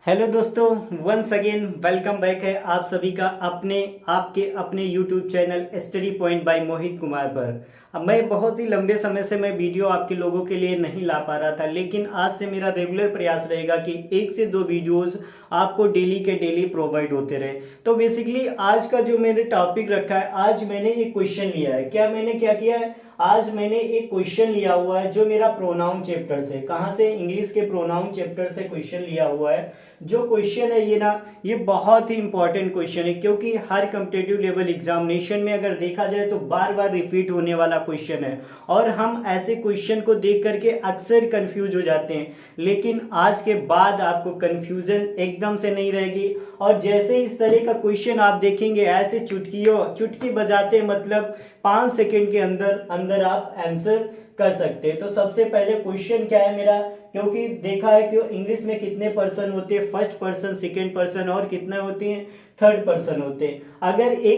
Hello दोस्तों, once again welcome back है आप सभी का आपके अपने YouTube channel study point by Mohit Kumar पर। अब मैं बहुत ही लंबे समय से मैं वीडियो आपके लोगों के लिए नहीं ला पा रहा था, लेकिन आज से मेरा रेगुलर प्रयास रहेगा कि एक से दो वीडियोस आपको डेली के डेली प्रोवाइड होते रहे। तो बेसिकली आज का जो मैंने टॉपिक रखा है, आज मैंने एक क्वेश्चन लिया है। मैंने क्या किया है, आज मैंने एक क्वेश्चन लिया हुआ है जो मेरा प्रोनाउन चैप्टर से, कहाँ से, इंग्लिश के प्रोनाउन चैप्टर से क्वेश्चन लिया हुआ है। जो क्वेश्चन है ये बहुत ही इंपॉर्टेंट क्वेश्चन है, क्योंकि हर कम्पिटेटिव लेवल एग्जामिनेशन में अगर देखा जाए तो बार बार रिपीट होने वाला क्वेश्चन है और हम ऐसे क्वेश्चन को देख करके अक्सर कंफ्यूज हो जाते हैं। लेकिन आज के बाद आपको कंफ्यूजन एकदम से नहीं रहेगी और जैसे इस तरह का क्वेश्चन आप देखेंगे ऐसे चुटकी बजाते, मतलब 5 सेकंड के अंदर अंदर आप आंसर कर सकते हैं। तो सबसे पहले क्वेश्चन क्या है मेरा, क्योंकि देखा है कि इंग्लिश में कितने पर्सन होते हैं, फर्स्ट पर्सन, सेकंड पर्सन और कितने होते हैं, थर्ड पर्सन होते हैं। अगर एक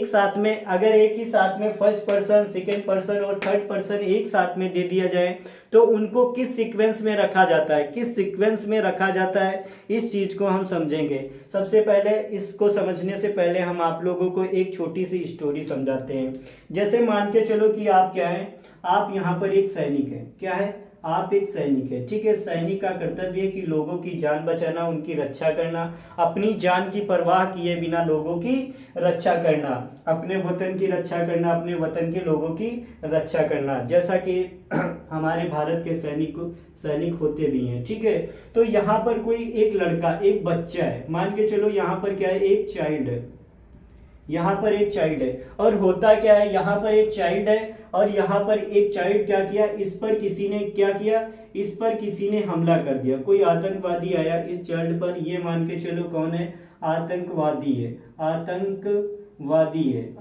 ही साथ में फर्स्ट पर्सन, सेकंड पर्सन और थर्ड पर्सन एक साथ में दे दिया जाए तो उनको किस सीक्वेंस में रखा जाता है, इस चीज को हम समझेंगे। सबसे पहले इसको समझने से पहले हम आप लोगों को एक छोटी सी स्टोरी समझाते हैं। जैसे मान के चलो कि आप क्या है, आप यहाँ पर एक सैनिक है। क्या है, आप एक सैनिक है, ठीक है। सैनिक का कर्तव्य है कि लोगों की जान बचाना, उनकी रक्षा करना, अपनी जान की परवाह किए बिना लोगों की रक्षा करना, अपने वतन की रक्षा करना, अपने वतन के लोगों की रक्षा करना, जैसा कि हमारे भारत के सैनिक होते भी हैं, ठीक है। तो यहाँ पर कोई एक लड़का, एक बच्चा है, मान के चलो यहाँ पर क्या है, एक चाइल्ड है, यहाँ पर एक चाइल्ड है। और होता क्या है, यहाँ पर एक चाइल्ड है और यहाँ पर एक चाइल्ड क्या किया, इस पर किसी ने क्या किया, इस पर किसी ने हमला कर दिया। कोई आतंकवादी आया इस चाइल्ड पर, ये मान के चलो कौन है, आतंकवादी है,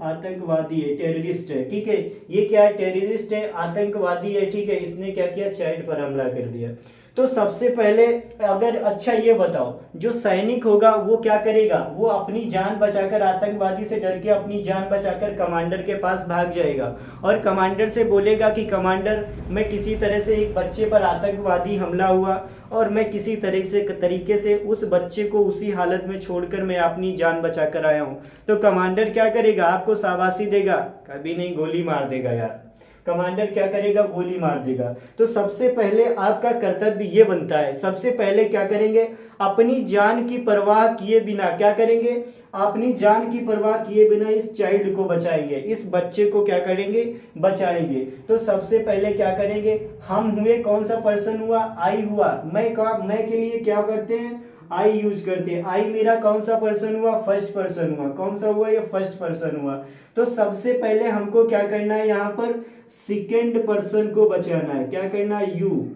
आतंकवादी है, टेररिस्ट है, ठीक है। ये क्या है, टेररिस्ट है, आतंकवादी है, ठीक है। इसने क्या किया, चाइल्ड पर हमला कर दिया। तो सबसे पहले अगर, अच्छा ये बताओ, जो सैनिक होगा वो क्या करेगा, वो अपनी जान बचाकर, आतंकवादी से डर के अपनी जान बचाकर कमांडर के पास भाग जाएगा और कमांडर से बोलेगा कि कमांडर, मैं किसी तरह से, एक बच्चे पर आतंकवादी हमला हुआ और मैं किसी तरीके से उस बच्चे को उसी हालत में छोड़कर मैं अपनी जान बचाकर आया हूं। तो कमांडर क्या करेगा, आपको शाबाशी देगा, कभी नहीं, गोली मार देगा यार। कमांडर क्या करेगा, गोली मार देगा। तो सबसे पहले आपका कर्तव्य ये बनता है, सबसे पहले क्या करेंगे, अपनी जान की परवाह किए बिना, क्या करेंगे, अपनी जान की परवाह किए बिना इस चाइल्ड को बचाएंगे, इस बच्चे को क्या करेंगे, बचाएंगे। तो सबसे पहले क्या करेंगे, हम हुए, कौन सा पर्सन हुआ, आई हुआ, मैं के लिए क्या करते हैं, आई यूज करते हैं। आई मेरा कौन सा पर्सन हुआ, फर्स्ट पर्सन हुआ, कौन सा हुआ, ये फर्स्ट पर्सन हुआ। तो सबसे पहले हमको क्या करना है, यहाँ पर सेकेंड पर्सन को बचाना है। क्या करना है, यू,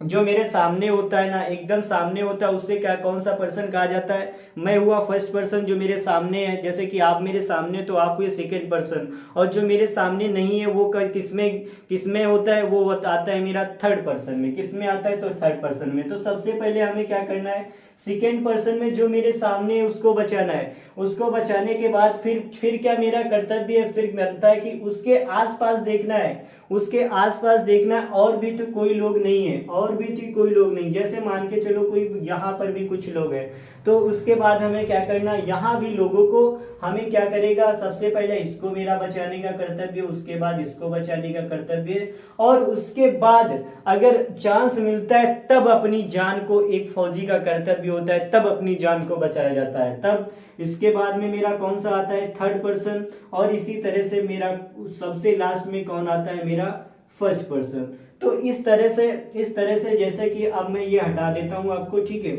जो मेरे सामने होता है ना, एकदम सामने होता है, उससे क्या, कौन सा पर्सन कहा जाता है, मैं हुआ फर्स्ट पर्सन जो मेरे सामने है। जैसे कि आप मेरे सामने, तो आप हुए सेकंड पर्सन, और जो मेरे सामने नहीं है वो किसमें किसमें होता है, वो आता है मेरा थर्ड पर्सन में। किसमें आता है, तो थर्ड पर्सन में। तो सबसे पहले हमें क्या करना है, सेकेंड पर्सन में जो मेरे सामने है उसको बचाना है। उसको बचाने के बाद फिर क्या मेरा कर्तव्य है, फिर बनता है कि उसके आसपास देखना है, उसके आसपास देखना है, और भी तो कोई लोग नहीं है, और भी तो कोई लोग नहीं। जैसे मान के चलो कोई यहाँ पर भी कुछ लोग हैं, तो उसके बाद हमें क्या करना है, यहाँ भी लोगों को हमें क्या करेगा, सबसे पहले इसको मेरा बचाने का कर्तव्य, उसके बाद इसको बचाने का कर्तव्य, और उसके बाद अगर चांस मिलता है तब अपनी जान को, एक फौजी का कर्तव्य होता है तब अपनी जान को बचाया जाता है तब। इसके बाद में मेरा कौन सा आता है, थर्ड पर्सन, और इसी तरह से मेरा सबसे लास्ट में कौन आता है, मेरा फर्स्ट पर्सन। तो इस तरह से जैसे कि अब मैं ये हटा देता हूं आपको, ठीक है,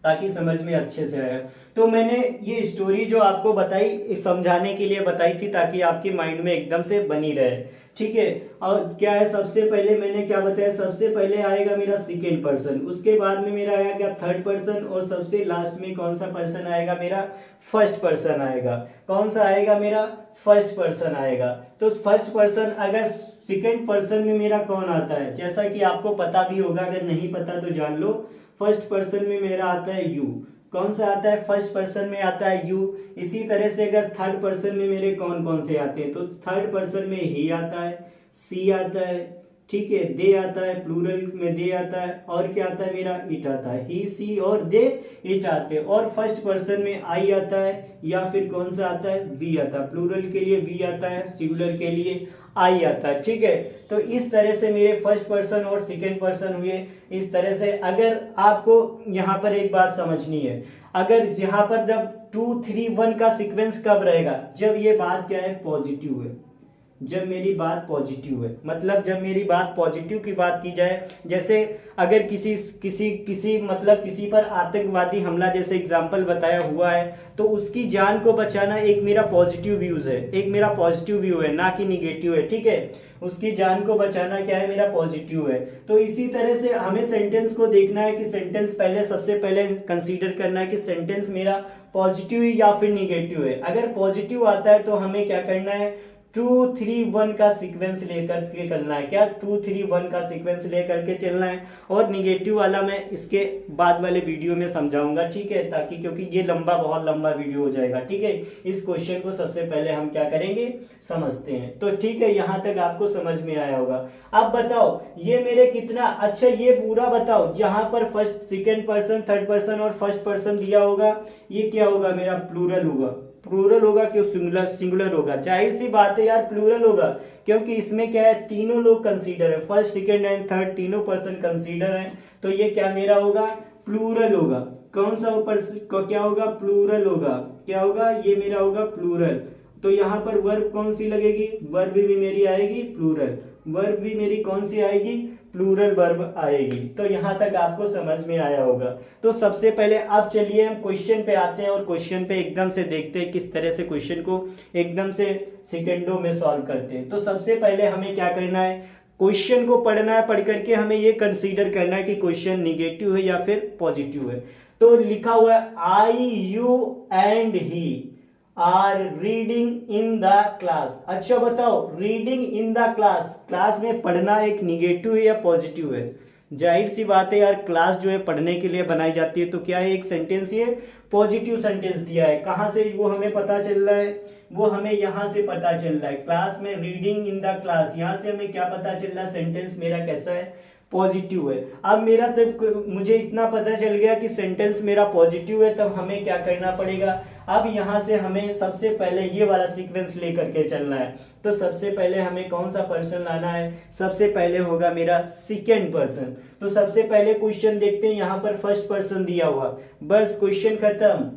ताकि समझ में अच्छे से आया। तो मैंने ये स्टोरी जो आपको बताई समझाने के लिए बताई थी, ताकि आपके माइंड में एकदम से बनी रहे, ठीक है। और क्या है, सबसे पहले मैंने क्या बताया, सबसे पहले आएगा मेरा सेकेंड पर्सन, उसके बाद में मेरा आएगा थर्ड पर्सन, और सबसे लास्ट में कौन सा पर्सन आएगा, मेरा फर्स्ट पर्सन आएगा। कौन सा आएगा, मेरा फर्स्ट पर्सन आएगा। तो फर्स्ट पर्सन, अगर सेकेंड पर्सन में मेरा कौन आता है, जैसा कि आपको पता भी होगा, अगर नहीं पता तो जान लो। फर्स्ट पर्सन में मेरा आता है यू। कौन सा आता है, फर्स्ट पर्सन में आता है यू। इसी तरह से अगर थर्ड पर्सन में मेरे कौन कौन से आते हैं, तो थर्ड पर्सन में ही आता है, सी आता है, ठीक है, दे आता है, प्लूरल में दे आता है, और क्या आता है मेरा, इट आता है, ही सी और दे इट आते हैं, और फर्स्ट पर्सन में आई आता है, या फिर कौन सा आता है, वी आता है, प्लूरल के लिए वी आता है, सिंगुलर के लिए आई आता है। ठीक है, तो इस तरह से मेरे फर्स्ट पर्सन और सेकेंड पर्सन हुए। इस तरह से अगर आपको यहाँ पर एक बात समझनी है, अगर यहाँ पर जब 2 3 1 का सीक्वेंस कब रहेगा, जब ये बात क्या है, पॉजिटिव है, जब मेरी बात पॉजिटिव है, मतलब जब मेरी बात पॉजिटिव की बात की जाए, जैसे अगर किसी किसी किसी मतलब किसी पर आतंकवादी हमला जैसे एग्जाम्पल बताया हुआ है, तो उसकी जान को बचाना एक मेरा पॉजिटिव व्यूज है, एक मेरा पॉजिटिव व्यू है, ना कि निगेटिव है। ठीक है, उसकी जान को बचाना क्या है, मेरा पॉजिटिव है। तो इसी तरह से हमें सेंटेंस को देखना है कि सेंटेंस पहले सबसे पहले कंसीडर करना है कि सेंटेंस मेरा पॉजिटिव या फिर निगेटिव है। अगर पॉजिटिव आता है तो हमें क्या करना है, 2 3 1 का सीक्वेंस लेकर के चलना है, क्या 2 3 1 का सीक्वेंस लेकर के चलना है, और निगेटिव वाला मैं इसके बाद वाले वीडियो में समझाऊंगा। ठीक है, ताकि क्योंकि ये बहुत लंबा वीडियो हो जाएगा। ठीक है, इस क्वेश्चन को सबसे पहले हम क्या करेंगे, समझते हैं। तो ठीक है, यहाँ तक आपको समझ में आया होगा। अब बताओ ये मेरे कितना अच्छा, ये पूरा बताओ, जहां पर first second person third person और फर्स्ट पर्सन दिया होगा, ये क्या होगा, मेरा प्लूरल होगा। प्लूरल होगा क्यों, सिंगुलर सिंगुलर होगा, जाहिर सी बात है यार प्लूरल होगा, क्योंकि इसमें क्या है, तीनों लोग कंसीडर है, फर्स्ट सेकंड एंड थर्ड तीनों पर्सन कंसीडर है, तो ये क्या मेरा होगा, प्लूरल होगा। कौन सा ऊपर क्या होगा, प्लूरल होगा, क्या होगा, ये मेरा होगा प्लूरल। तो यहाँ पर वर्ब कौन सी लगेगी, वर्ब भी मेरी आएगी प्लूरल, वर्ब भी मेरी कौन सी आएगी, प्लूरल वर्ब आएगी। तो यहाँ तक आपको समझ में आया होगा। तो सबसे पहले अब चलिए हम क्वेश्चन पे आते हैं, और क्वेश्चन पे एकदम से देखते हैं किस तरह से क्वेश्चन को एकदम से सेकेंडों में सॉल्व करते हैं। तो सबसे पहले हमें क्या करना है, क्वेश्चन को पढ़ना है, पढ़ करके हमें ये कंसीडर करना है कि क्वेश्चन निगेटिव है या फिर पॉजिटिव है। तो लिखा हुआ है, I you and he are reading in the class. अच्छा बताओ, reading in the class, class में पढ़ना एक निगेटिव है या पॉजिटिव है, जाहिर सी बात है यार, क्लास जो है पढ़ने के लिए बनाई जाती है, तो क्या है, एक सेंटेंस ये पॉजिटिव सेंटेंस दिया है। कहां से वो हमें पता चल रहा है, वो हमें यहां से पता चल रहा है, क्लास में रीडिंग इन द क्लास, यहां से हमें क्या पता चल रहा है, सेंटेंस मेरा कैसा है, पॉजिटिव है। अब मेरा तब मुझे इतना पता चल गया कि सेंटेंस मेरा पॉजिटिव है, तब हमें क्या करना पड़ेगा, अब यहां से हमें सबसे पहले ये वाला सीक्वेंस लेकर के चलना है। तो सबसे पहले हमें कौन सा पर्सन लाना है, सबसे पहले होगा मेरा सेकेंड पर्सन। तो सबसे पहले क्वेश्चन देखते हैं, यहाँ पर फर्स्ट पर्सन दिया हुआ, बस क्वेश्चन खत्म,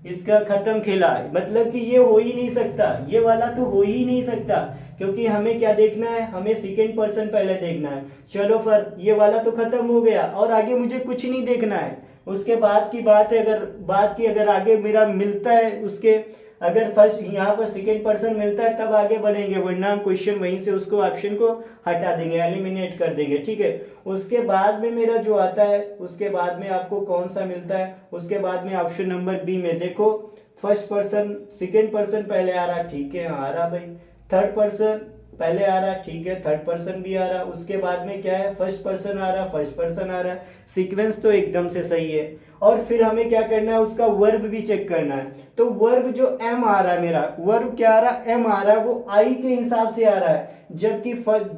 इसका खत्म खेला, मतलब कि ये हो ही नहीं सकता, ये वाला तो हो ही नहीं सकता, क्योंकि हमें क्या देखना है, हमें सेकेंड पर्सन पहले देखना है। चलो फिर ये वाला तो खत्म हो गया, और आगे मुझे कुछ नहीं देखना है। उसके बाद की बात है, अगर आगे मेरा मिलता है, उसके अगर फर्स्ट यहाँ पर सेकेंड पर्सन मिलता है तब आगे बढ़ेंगे, वरना हम क्वेश्चन वहीं से उसको ऑप्शन को हटा देंगे, एलिमिनेट कर देंगे। ठीक है, उसके बाद में मेरा जो आता है, उसके बाद में आपको कौन सा मिलता है, उसके बाद में ऑप्शन नंबर बी में देखो, फर्स्ट पर्सन सेकेंड पर्सन पहले आ रहा, ठीक है, आ रहा भाई, थर्ड पर्सन पहले आ रहा, ठीक है, थर्ड पर्सन भी आ रहा, उसके बाद में क्या है, फर्स्ट पर्सन आ रहा, फर्स्ट पर्सन आ रहा, सीक्वेंस तो एकदम से सही है। और फिर हमें क्या करना है, उसका वर्ब भी चेक करना है। तो वर्ब जो एम आ रहा है, मेरा वर्ब क्या आ रहा है, एम आ रहा है, वो आई के हिसाब से आ रहा है, जबकि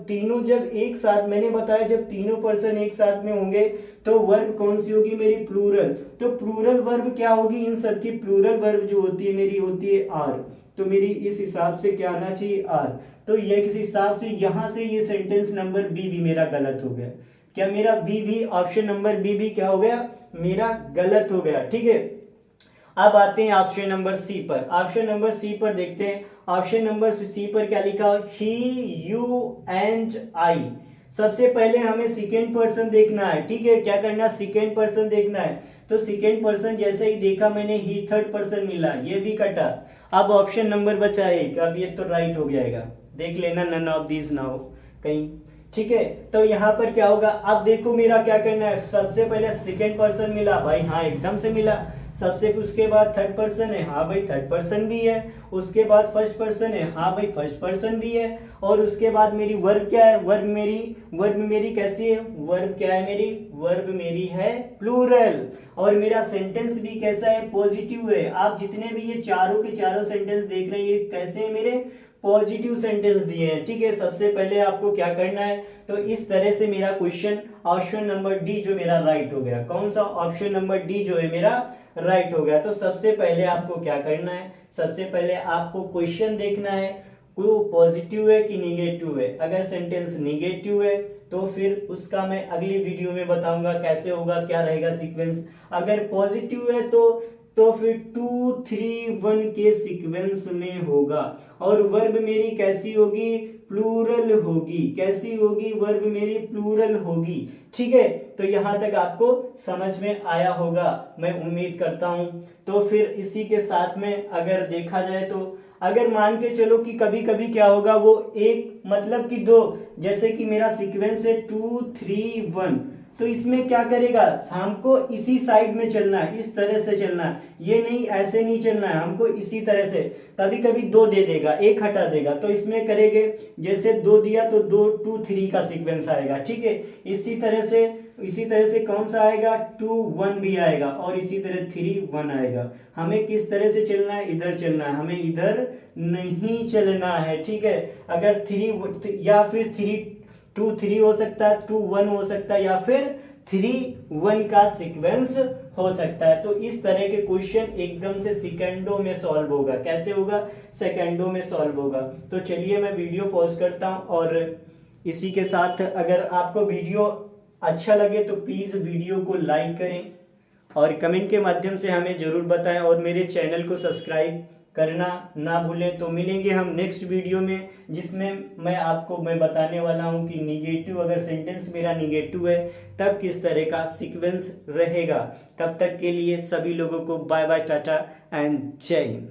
तीनों जब एक साथ, मैंने बताया जब तीनों पर्सन एक साथ में होंगे तो वर्ब कौन सी होगी मेरी, प्लूरल। तो प्लूरल वर्ब क्या होगी, इन सबकी प्लूरल वर्ब जो होती है मेरी होती है आर, तो मेरी इस हिसाब से क्या आना चाहिए, आर। तो ये किस हिसाब से, यहां से ये सेंटेंस नंबर बी भी मेरा गलत हो गया, क्या मेरा बी भी, ऑप्शन नंबर बी भी क्या हो गया, मेरा गलत हो गया। ठीक है, अब आते हैं ऑप्शन नंबर सी पर। ऑप्शन नंबर सी पर देखते हैं, ऑप्शन नंबर सी पर क्या लिखा, ही यू एंड आई। सबसे पहले हमें सेकेंड पर्सन देखना है, ठीक है, क्या करना, सेकेंड पर्सन देखना है। तो सेकेंड पर्सन जैसे ही देखा मैंने, ही थर्ड पर्सन मिला, ये भी कटा। अब ऑप्शन नंबर बचा एक, अब ये तो राइट हो जाएगा, देख लेना, नन ऑफ दीज नाउ कहीं, ठीक है। तो यहाँ पर क्या होगा, अब देखो मेरा क्या करना है, सबसे पहले सेकेंड पर्सन मिला भाई, हाँ एकदम से मिला, सबसे उसके बाद थर्ड पर्सन है, हाँ भाई थर्ड पर्सन भी है, उसके बाद फर्स्ट पर्सन है, हाँ भाई फर्स्ट पर्सन भी है, और उसके बाद मेरी वर्ब क्या है, वर्ब मेरी कैसी है, वर्ब क्या है मेरी, वर्ब मेरी है प्लूरल, और मेरा सेंटेंस भी कैसा है, पॉजिटिव है। आप जितने भी ये चारों के चारों सेंटेंस देख रहे हैं, ये कैसे है मेरे, पॉजिटिव सेंटेंस दिए हैं, ठीक है। सबसे पहले आपको क्या करना है, तो इस तरह से मेरा क्वेश्चन ऑप्शन नंबर डी जो मेरा राइट हो गया, कौन सा, ऑप्शन नंबर डी जो है मेरा राइट हो गया। तो सबसे पहले आपको क्या करना है, सबसे पहले आपको क्वेश्चन देखना है वो पॉजिटिव है कि निगेटिव है। अगर सेंटेंस निगेटिव है तो फिर उसका मैं अगली वीडियो में बताऊंगा कैसे होगा, क्या रहेगा सीक्वेंस। अगर पॉजिटिव है तो फिर 2 3 1 के सीक्वेंस में होगा। और वर्ब मेरी कैसी होगी, प्लूरल होगी। कैसी होगी, वर्ब मेरी प्लूरल होगी, ठीक है। तो यहां तक आपको समझ में आया होगा, मैं उम्मीद करता हूं। तो फिर इसी के साथ में अगर देखा जाए तो अगर मान के चलो कि कभी कभी क्या होगा, वो एक मतलब कि दो, जैसे कि मेरा सीक्वेंस है 2 3 1, तो इसमें क्या करेगा, हमको इसी साइड में चलना है, इस तरह से चलना है, ये नहीं ऐसे नहीं चलना है, हमको इसी तरह से। कभी कभी दो दे देगा, एक हटा देगा, तो इसमें करेंगे जैसे दो दिया तो 2 2 3 का सीक्वेंस आएगा, ठीक है। इसी तरह से कौन सा आएगा, 2 1 भी आएगा, और इसी तरह 3 1 आएगा। हमें किस तरह से चलना है, इधर चलना है, हमें इधर नहीं चलना है, ठीक है। अगर 3 या फिर 2 3 हो सकता है, 2 1 हो सकता है, या फिर 3 1 का सीक्वेंस हो सकता है। तो इस तरह के क्वेश्चन एकदम से सेकंडों में सॉल्व होगा। कैसे होगा, सेकंडों में सॉल्व होगा। तो चलिए मैं वीडियो पॉज करता हूं, और इसी के साथ अगर आपको वीडियो अच्छा लगे तो प्लीज वीडियो को लाइक करें और कमेंट के माध्यम से हमें जरूर बताएं, और मेरे चैनल को सब्सक्राइब करना ना भूलें। तो मिलेंगे हम नेक्स्ट वीडियो में, जिसमें मैं बताने वाला हूं कि निगेटिव, अगर सेंटेंस मेरा निगेटिव है तब किस तरह का सीक्वेंस रहेगा। तब तक के लिए सभी लोगों को बाय बाय, टाटा एंड जय हिंद।